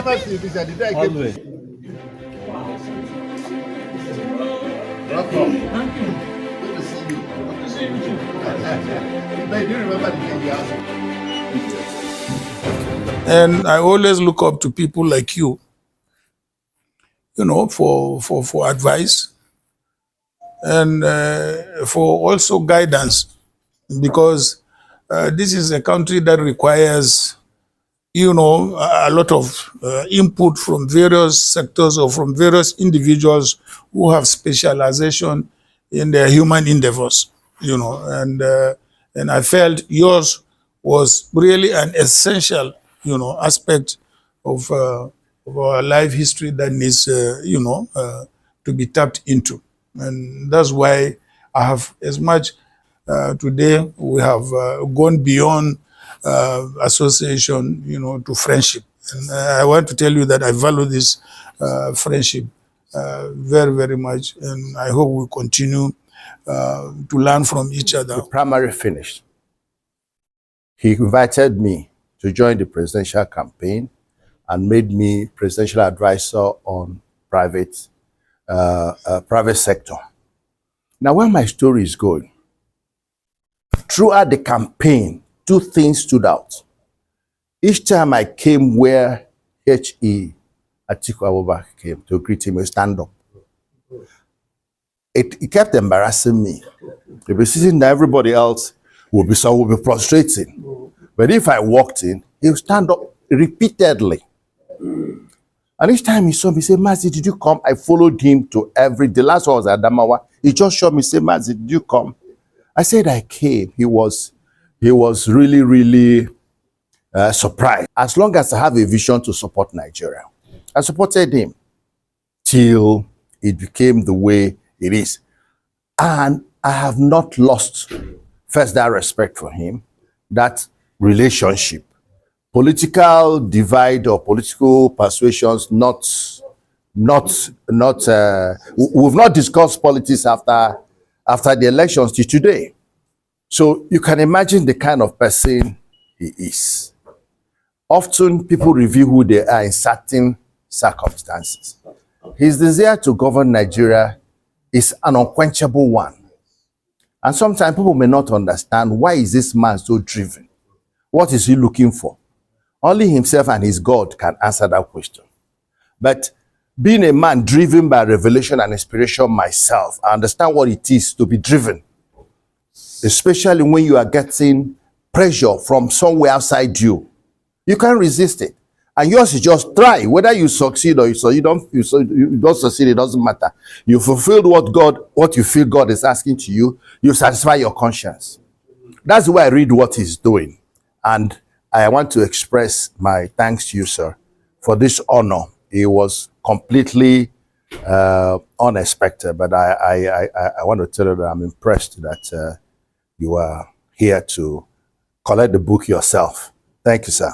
never see this. I did I came. Welcome. Good to see you. Good to see you too. But do you remember the day you asked me? And I always look up to people like you, for advice and for also guidance, because this is a country that requires, a lot of input from various sectors or from various individuals who have specialization in their human endeavors, and I felt yours was really an essential, aspect of our life history that needs, to be tapped into. And that's why I have, as much today, we have gone beyond association, to friendship. And I want to tell you that I value this friendship very, very much. And I hope we continue to learn from each other. The primary finished. He invited me to join the presidential campaign and made me presidential advisor on private sector. Now, where my story is going, throughout the campaign, two things stood out. Each time I came where Atiku Abubakar came to greet him, stand up. It kept embarrassing me. He'll be sitting there, everybody else will be prostrating. But if I walked in, he'll stand up repeatedly. And each time he saw me, he said, Mazi, did you come? I followed him to the last one was at Adamawa. He just showed me, said, Mazi, did you come? I said, I came. He was really, really surprised. As long as I have a vision to support Nigeria, I supported him till it became the way it is. And I have not lost, first, that respect for him, that relationship. Political divide or political persuasions, we've not discussed politics after the elections to today. So you can imagine the kind of person he is. Often people reveal who they are in certain circumstances. His desire to govern Nigeria is an unquenchable one. And sometimes people may not understand, why is this man so driven? What is he looking for? Only himself and his God can answer that question. But being a man driven by revelation and inspiration myself, I understand what it is to be driven. Especially when you are getting pressure from somewhere outside you. You can't resist it. And yours is just try. Whether you succeed or you don't succeed, it doesn't matter. You fulfilled what you feel God is asking to you. You satisfy your conscience. That's why I read what he's doing. And I want to express my thanks to you, sir, for this honor. It was completely unexpected, but I want to tell you that I'm impressed that you are here to collect the book yourself. Thank you, sir.